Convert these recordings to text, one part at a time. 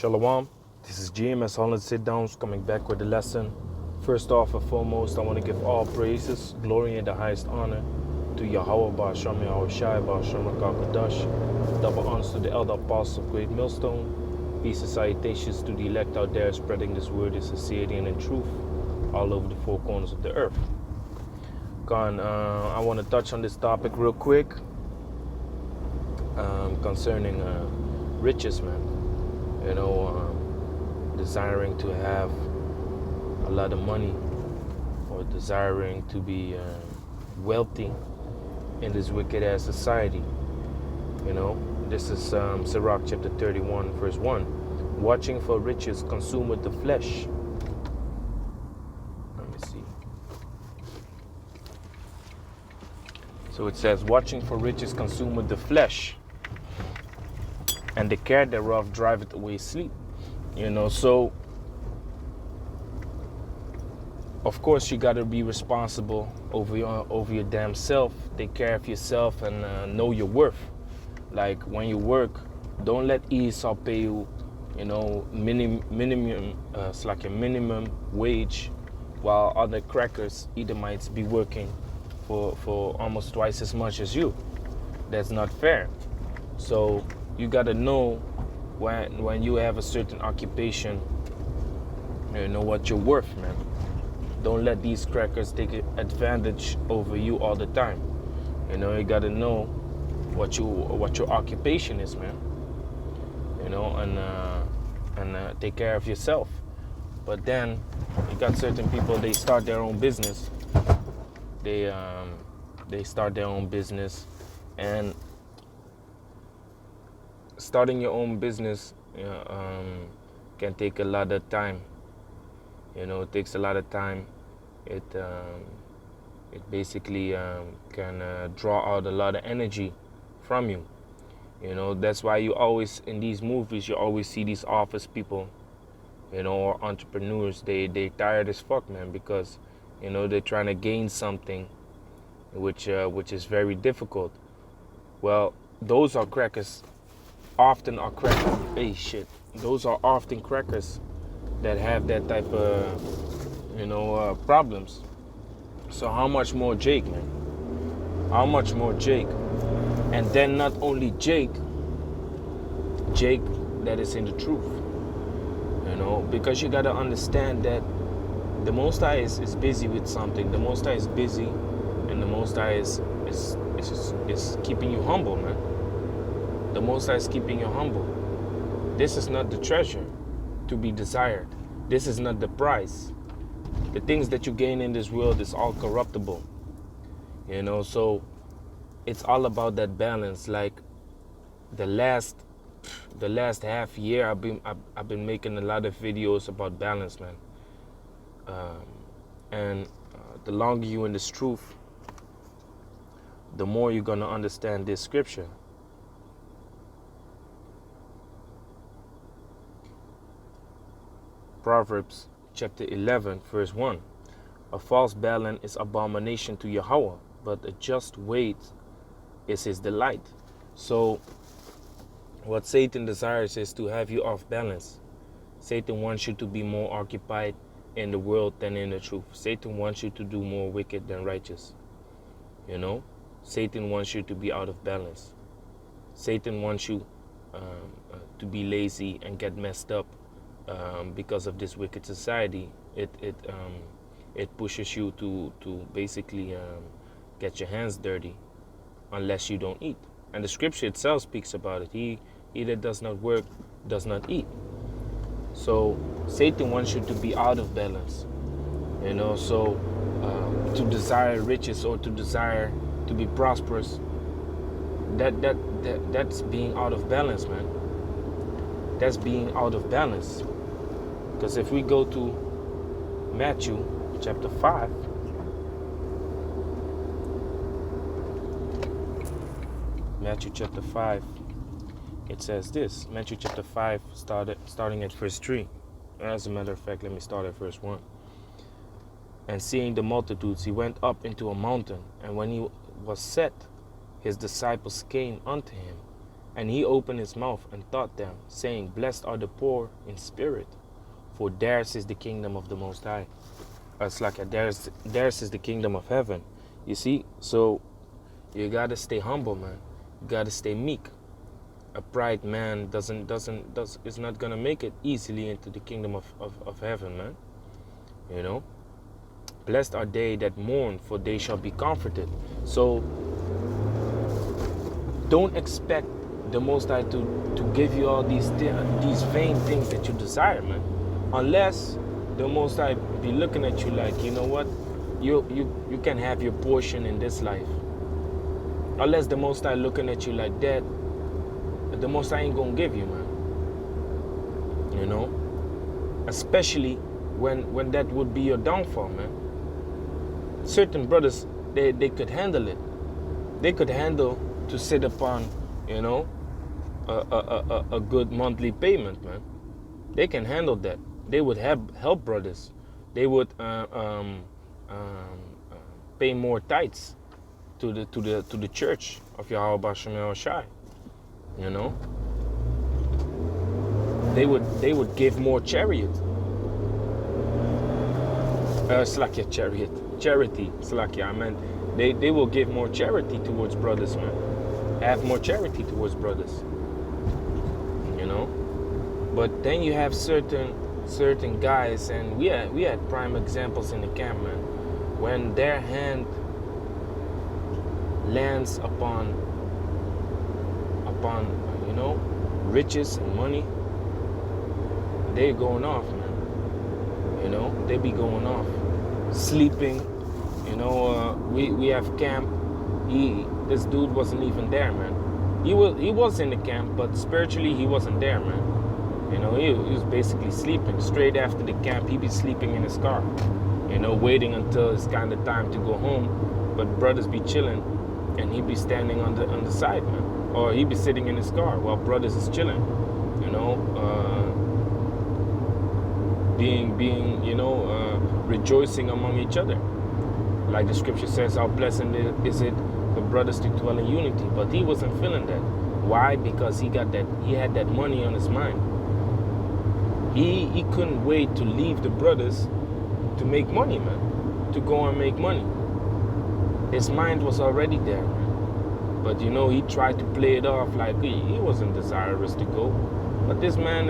Shalom, this is GMS Holland Sit Downs coming back with the lesson. First off and foremost, I want to give all praises, glory, and the highest honor to Yahweh Ba'Shem Yahweh Shai Ba'Shem Rakakadash. Double honors to the elder apostle of Great Millstone. Peace and salutations to the elect out there spreading this word in sincerity and in truth all over the four corners of the earth. I want to touch on this topic real quick concerning riches, man. Desiring to have a lot of money or desiring to be wealthy in this wicked ass society. This is Sirach chapter 31 verse 1. Watching for riches consumeth the flesh. Let me see. So it says, watching for riches consumeth the flesh, and the care thereof driveth away sleep. So of course you got to be responsible over your damn self. Take care of yourself and know your worth. Like when you work, don't let Esau pay you, minimum it's like a minimum wage, while other crackers, Edomites, be working for almost twice as much as you. That's not fair. So you got to know when you have a certain occupation, what you're worth, man. Don't let these crackers take advantage over you all the time. You got to know what your occupation is, man. And take care of yourself. But then you got certain people, they start their own business. They start their own business, and starting your own business can take a lot of time. It takes a lot of time. It basically can draw out a lot of energy from you. That's why you always, in these movies, you always see these office people, or entrepreneurs. They tired as fuck, man, because they're trying to gain something which is very difficult. Well, those are crackers. Often are crackers. Hey, shit. Those are often crackers that have that type of, problems. So how much more Jake, man? How much more Jake? And then not only Jake that is in the truth. Because you got to understand that the Most High is busy with something. The Most High is busy, and the Most High is keeping you humble, man. The Most High is keeping you humble. This is not the treasure to be desired. This is not the prize. The things that you gain in this world is all corruptible. So it's all about that balance. Like the last half year, I've been making a lot of videos about balance, man. And the longer you in this truth, the more you're gonna understand this scripture. Proverbs chapter 11 verse 1. A false balance is abomination to Yahweh, but a just weight is his delight. So what Satan desires is to have you off balance. Satan wants you to be more occupied in the world than in the truth. Satan wants you to do more wicked than righteous. Satan wants you to be out of balance. Satan wants you to be lazy and get messed up because of this wicked society. It pushes you to basically get your hands dirty unless you don't eat. And the scripture itself speaks about it. He that does not work does not eat. So Satan wants you to be out of balance. So to desire riches or to desire to be prosperous, that's being out of balance, man. That's being out of balance. Because if we go to Matthew chapter 5, it says this. Matthew chapter 5, starting at verse 3. As a matter of fact, let me start at verse 1. And seeing the multitudes, he went up into a mountain, and when he was set, his disciples came unto him, And he opened his mouth and taught them, saying, Blessed are the poor in spirit, for theirs is the kingdom of the Most High. It's like theirs is the kingdom of heaven. You see? So you gotta stay humble, man. You gotta stay meek. A pride man is not gonna make it easily into the kingdom of heaven, man. You know? Blessed are they that mourn, for they shall be comforted. So don't expect the Most High to give you all these vain things that you desire, man. Unless the Most High be looking at you like, you know what, you can have your portion in this life. Unless the Most High looking at you like that, the Most High ain't gonna give you, man. You know, especially when that would be your downfall, man. Certain brothers, they could handle it. They could handle to sit upon, you know, a good monthly payment, man. They can handle that. They would help brothers. They would pay more tithes to the church of Yahweh Bashem El Shai. You know, they would give more charity. Slakia. I meant they will give more charity towards brothers, man. Have more charity towards brothers. You know, but then you have certain guys, and we had prime examples in the camp, man, when their hand lands upon you know, riches and money, they going off, man. You know, they be going off, sleeping. You know, we have camp. This dude wasn't even there, man. He was in the camp, but spiritually he wasn't there, man. You know, he was basically sleeping. Straight after the camp, he'd be sleeping in his car. You know, waiting until it's kind of time to go home. But brothers be chilling, and he'd be standing on the side, man. Or he'd be sitting in his car while brothers is chilling. You know, being you know, rejoicing among each other. Like the scripture says, how blessed is it for brothers to dwell in unity. But he wasn't feeling that. Why? Because he had that money on his mind. He couldn't wait to leave the brothers to make money, man. To go and make money. His mind was already there, man. But you know, he tried to play it off like he wasn't desirous to go. But this man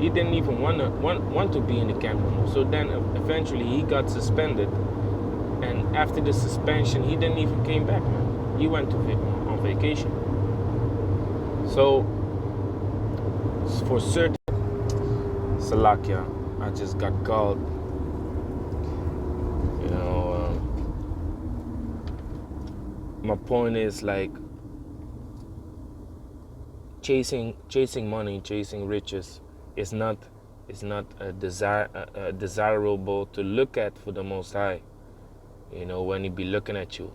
he didn't even want to be in the camp anymore. So then eventually he got suspended. And after the suspension, he didn't even came back, man. He went on vacation. So for certain, Salakia, I just got called. You know, my point is like chasing money, chasing riches is not desirable to look at for the Most High. You know, when he be looking at you.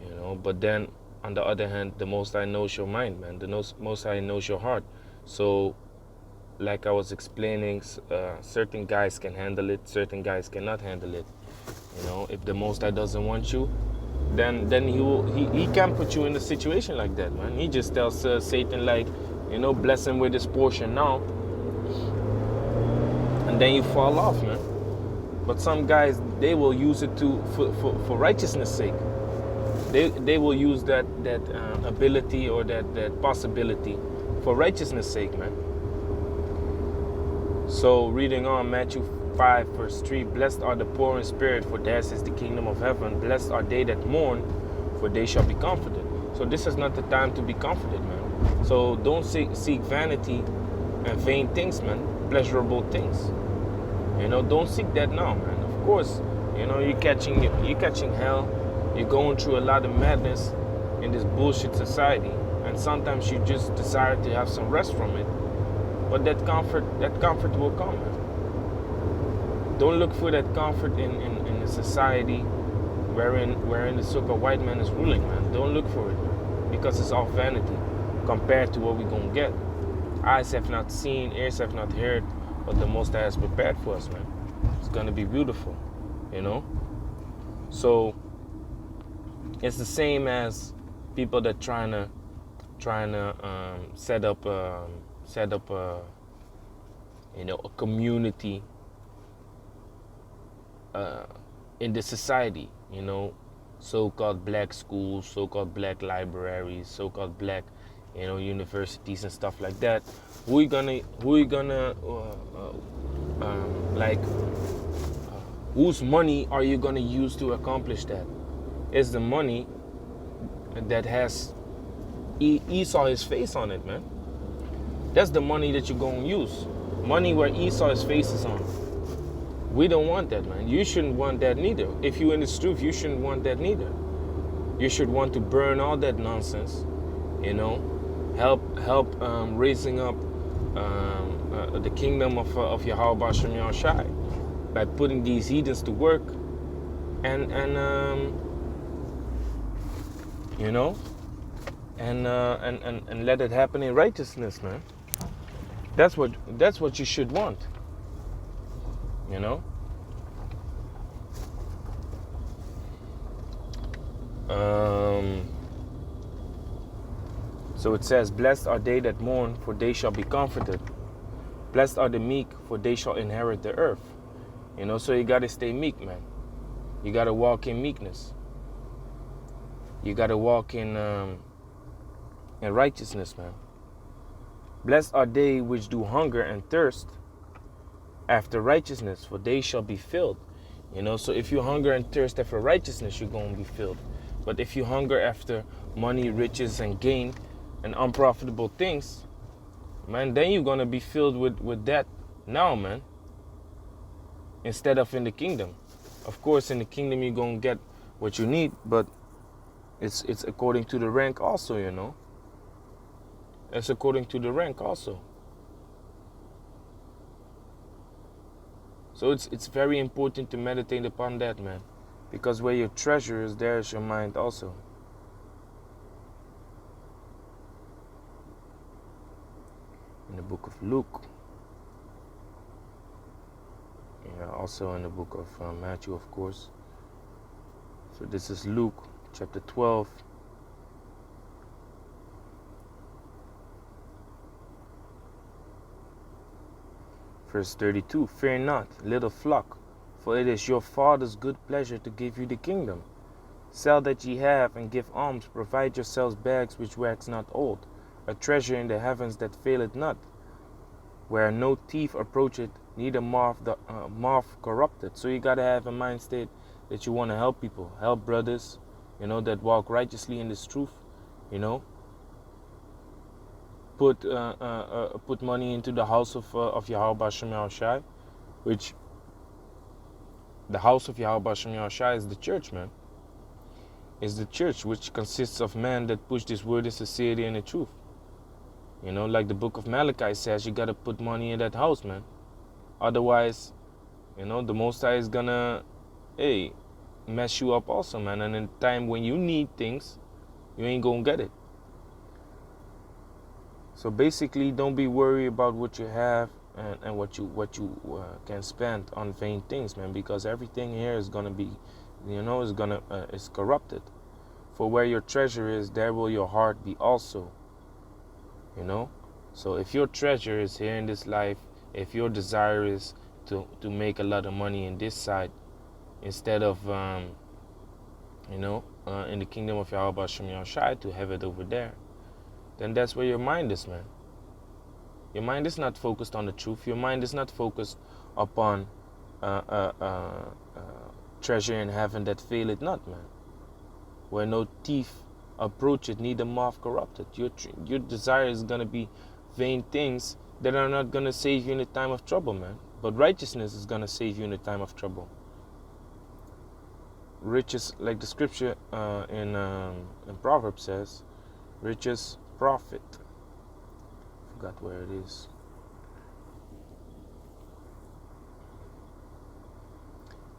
You know, but then on the other hand, the Most High knows your mind, man. The Most High knows your heart. So, like I was explaining, certain guys can handle it, certain guys cannot handle it. You know, if the Most High doesn't want you, then he can't put you in a situation like that, man. He just tells Satan, like, you know, bless him with his portion now, and then you fall off, man. But some guys, they will use it for righteousness' sake. They will use that ability or that possibility for righteousness' sake, man. So reading on, Matthew 5 verse 3, blessed are the poor in spirit, for theirs is the kingdom of heaven. Blessed are they that mourn, for they shall be comforted. So this is not the time to be comforted, man. So don't seek vanity and vain things, man. Pleasurable things. You know, don't seek that now, man. Of course, you know, you're catching hell. You're going through a lot of madness in this bullshit society, and sometimes you just desire to have some rest from it. But that comfort will come, man. Don't look for that comfort in a society wherein the so-called white man is ruling, man. Don't look for it, man, because it's all vanity compared to what we're gonna get. Eyes have not seen, ears have not heard what the Most High has prepared for us, man. It's gonna be beautiful, you know. So it's the same as people that trying trying to set up a a community in the society, so-called black schools, so-called black libraries, so-called black, universities and stuff like that. Like, whose money are you gonna use to accomplish that? It's the money that has Esau his face on it, man. That's the money that you're gonna use. Money where Esau's face is on. We don't want that, man. You shouldn't want that neither. If you're in this truth, you shouldn't want that neither. You should want to burn all that nonsense, help raising up the kingdom of Yahweh Hashem Yahushai by putting these heathens to work and let it happen in righteousness, man. That's what you should want. So it says, blessed are they that mourn, for they shall be comforted. Blessed are the meek, for they shall inherit the earth. So you gotta stay meek, man. You gotta walk in meekness. You gotta walk in righteousness, man. Blessed are they which do hunger and thirst after righteousness, for they shall be filled. So if you hunger and thirst after righteousness, you're going to be filled. But if you hunger after money, riches, and gain, and unprofitable things, man, then you're going to be filled with that now, man, instead of in the kingdom. Of course, in the kingdom, you're going to get what you need, but it's according to the rank also, It's according to the rank also. So it's very important to meditate upon that, man. Because where your treasure is, there is your mind also. In the book of Luke. Yeah, also in the book of Matthew, of course. So this is Luke chapter 12. Verse 32, fear not, little flock, for it is your Father's good pleasure to give you the kingdom. Sell that ye have, and give alms, provide yourselves bags which wax not old, a treasure in the heavens that faileth not, where no thief approacheth, neither moth corrupted. So you gotta have a mind state that you want to help people, help brothers, that walk righteously in this truth, Put money into the house of Yahweh Hashem Yahushai, which the house of Yahweh Hashem Yahushai is the church, man. It's the church, which consists of men that push this word in sincerity and the truth. Like the book of Malachi says, you gotta put money in that house, man. Otherwise, the Most High is gonna, mess you up also, man. And in time when you need things, you ain't gonna get it. So basically, don't be worried about what you have and what you can spend on vain things, man. Because everything here is gonna be, is corrupted. For where your treasure is, there will your heart be also. So if your treasure is here in this life, if your desire is to make a lot of money in this side, instead of in the kingdom of Yahweh Hashem Yahushai, to have it over there, then that's where your mind is, man. Your mind is not focused on the truth. Your mind is not focused upon treasure in heaven that faileth not, man. Where no thief approacheth, neither moth corrupted. Your desire is going to be vain things that are not going to save you in the time of trouble, man. But righteousness is going to save you in the time of trouble. Riches, like the scripture in Proverbs says, riches profit. Forgot where it is.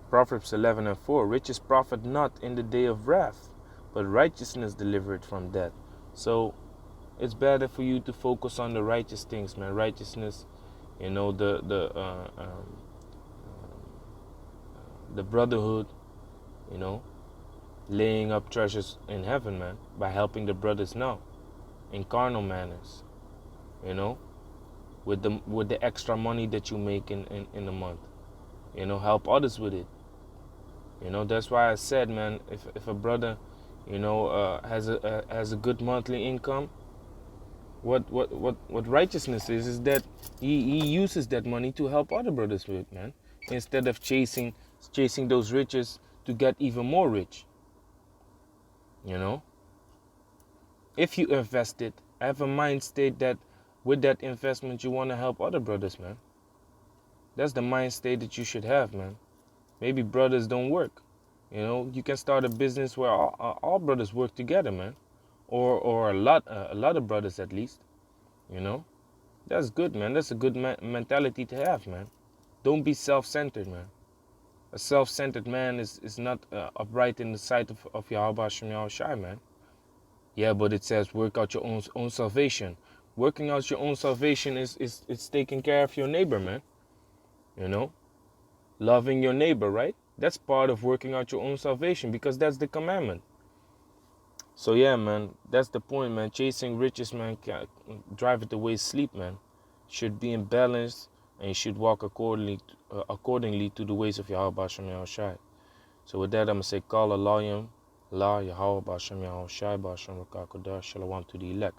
Proverbs 11:4. Riches profit not in the day of wrath, but righteousness delivered from death. So it's better for you to focus on the righteous things, man. Righteousness, the brotherhood, laying up treasures in heaven, man, by helping the brothers now. in carnal manners, you know, with the extra money that you make in a month. You know, help others with it. You know, that's why I said, man, if a brother, you know, has a good monthly income, what righteousness is that he uses that money to help other brothers with, man, instead of chasing those riches to get even more rich. You know, if you invest it, have a mind state that with that investment you want to help other brothers, man. That's the mind state that you should have, man. Maybe brothers don't work. You know, you can start a business where all brothers work together, man, or a lot of brothers at least. You know, that's good, man. That's a good mentality to have, man. Don't be self-centered, man. A self-centered man is not upright in the sight of Yahweh Hashem Yahushai, man. Yeah, but it says work out your own salvation. Working out your own salvation is taking care of your neighbor, man. You know, loving your neighbor, right? That's part of working out your own salvation because that's the commandment. So yeah, man, that's the point, man. Chasing riches, man, drive it away sleep, man. Should be in balance and you should walk accordingly to the ways of Yahweh Hashem Yahushai. So with that, I'm gonna say, call Allah, Yahweh Hashem Yahushai, Bashem Rakakodah, Shalom to the elect.